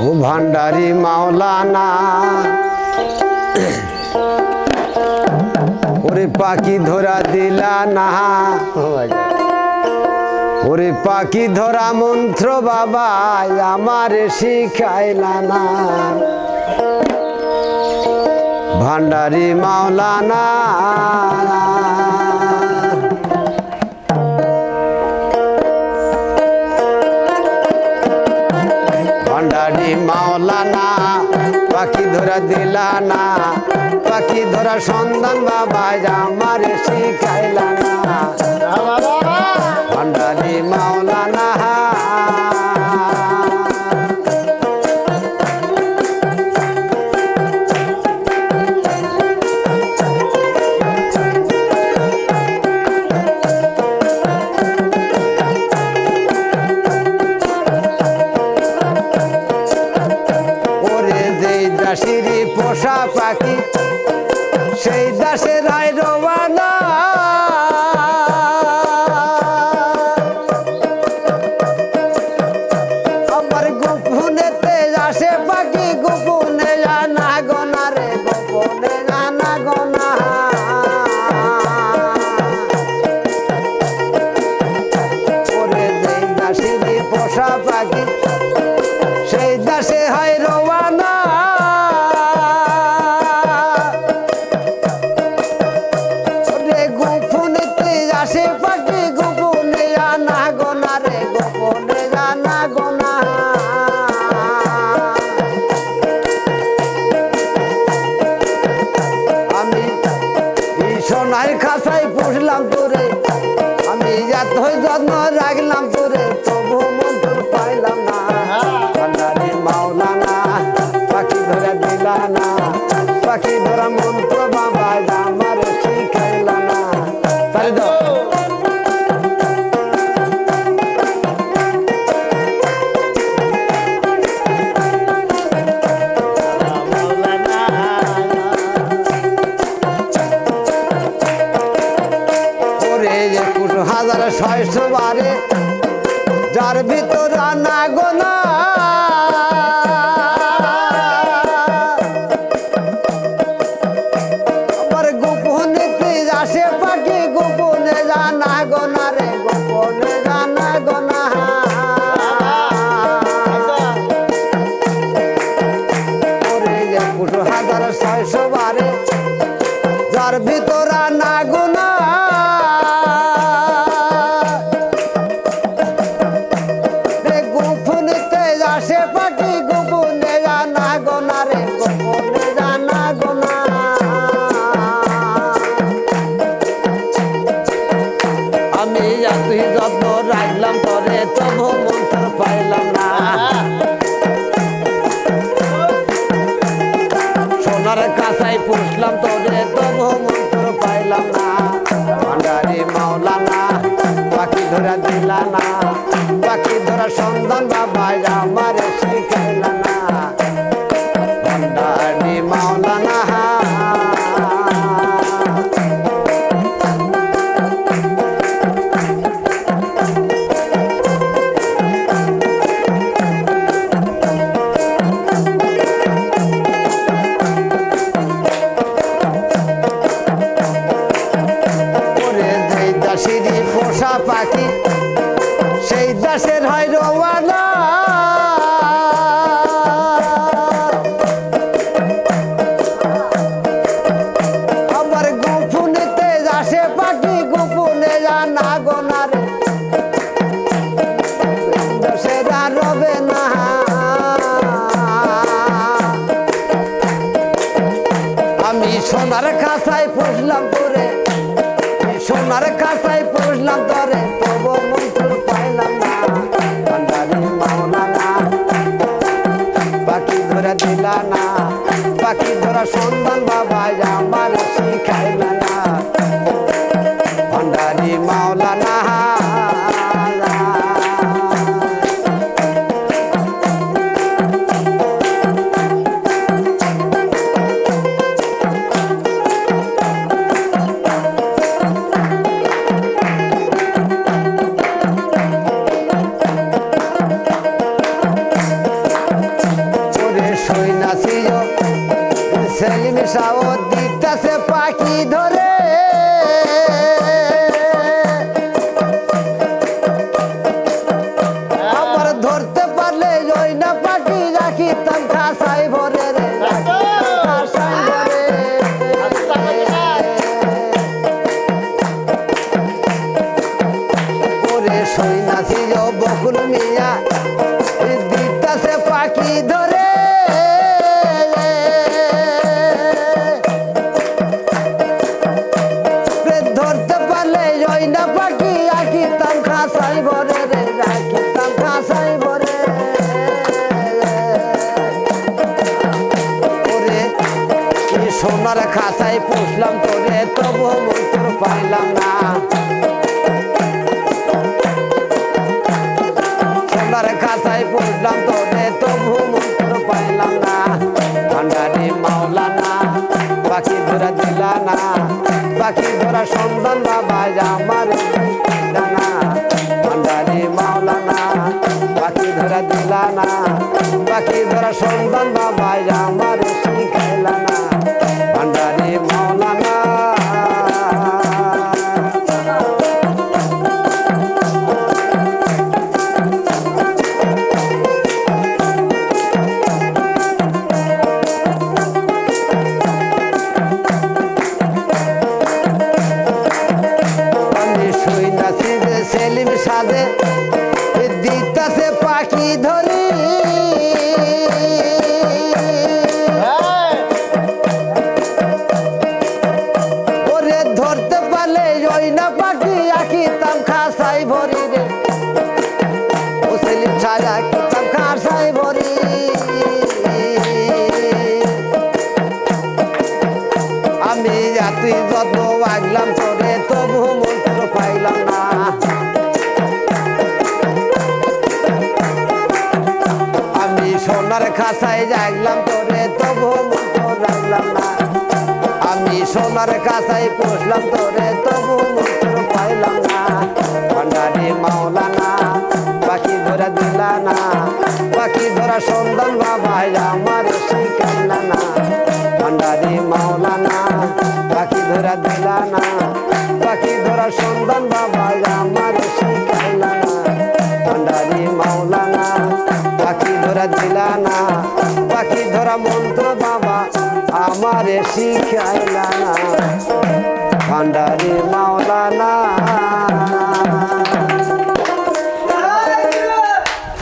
ও ভান্ডারি মাওলানা ওরে পাখি ধরা দিলা না ওরে পাখি ধরা মন্ত্র বাবা আমারে শিখাইলা না ভান্ডারি মাওলানা ভান্ডারি মাওলানা পাখি ধরা দিলা না পাখি ধরা সন্ধান বাবা আমারে শিখাইলা না ভান্ডারি মাওলানা দাসেরই পোষা পাখি সেই দাসের রায় রওয়ানা আমার গোপনেতে আসে পাখি গোপনে জানা গোনা রে গোপনে জানা গোনা ওরে যেই দাসেরই পোষা পাখি সেই দাসে হয় রওয়ানা সোনার খাসাই পুষলাম তোরে আমি যতই যত্ন রাখলাম তোরে তবু মন্ত্র পাইলাম না ভান্ডারি মাওলানা পাখি ধরা দিলা না পাখি ধরা মন্ত্র বাবা আমার শিখাইলা না তাই তো হাজার ৬০০ বারে যার ভিতর না গোনা আমার গোপনেতে আসে পাখি গোপনে জানা গোনা রে গোপনে জানা গোনা ওরে যে ১০০০ বারে যার ভিতর না গোনা যত্ন রাখলাম তোরে তবু মন্ত্র পাইলাম না সোনার কাছাই পুষলাম তোরে তবু মন্ত্র পাইলাম না ভান্ডারি মাওলানা পাখি ধরা দিলা না পাখি ধরা সন্ধান বাবা আমারে শিখাইলা না ভান্ডারি মাওলানা পোষা পাখি সেই দাসের হয় রওয়ানা আমার গোপনেতে আসে পাখি গোপনে জানা গোনা রে দাসের আর রবে না আমি সোনার খাসায় পুষলাম তোরে সোনার কাছাই পুষলাম তোরে তবু মন্ত্র পাইলাম না ভান্ডারি মাওলানা পাখি ধরা দিলা না পাখি ধরা সন্ধান বাবা আমার শিখাইলা না ভান্ডারি মাওলানা পয়সাও দিতেছে পাখি ধরে আমার ধরতে পারলে ওই না পাখি রাখিতাম খাসাই ভরে রে খাসাই ভরে ওরে সৈনাসি বকুল মিয়া দিতেছে পাখি ধরে ধরতে পারলে ওই না পাখি রাখিতাম খাসাই ভরে রে রাখিতাম খাসাই ভরে ওরে সোনার খাসাই পুষলাম তোরে তবু মন্ত্র পাইলাম না সোনার খাসাই পুষলাম তোরে তবু মন্ত্র পাইলাম না ভান্ডারি মাওলানা পাখি ধরা দিলা না পাখি ধরা সন্ধান বাবা আমার জানা ভান্ডারি মাওলানা পাখি ধরা দিলা না পাখি ধরা সন্ধান বাবা আমার শিখাইলা না ভান্ডারি মাওলানা সেলিম সাদে দিতাছে পাখি ধরি ওরে ধরতে পারলে ওই না পাখি আঁকিতাম খাসাই ভরি রে ও সেলিম সাদে আঁকিতাম খাসাই ভরি আমি তুই যত আগলাম তোরে তবু মন্ত্র পাইলাম না আমি সোনার খাসায় জাগলাম তোরে তবু মন্ত্র রাখলাম না আমি সোনার খাসায় পুষলাম তোরে তবু মন্ত্র পাইলাম না ভান্ডারি মাওলানা পাখি ধরা দিলা না পাখি ধরা সন্ধান বাবা আমার শিখাইলা না ভান্ডারি মাওলানা পাখি ধরা দিলা না পাখি ধরা সন্ধান বাবা আমার শিখাইলা না ভান্ডারি মাওলানা পাখি ধরা দিলা না পাখি ধরা মন্ত্র বাবা আমারে শিখাইলা না ভান্ডারি মাওলানা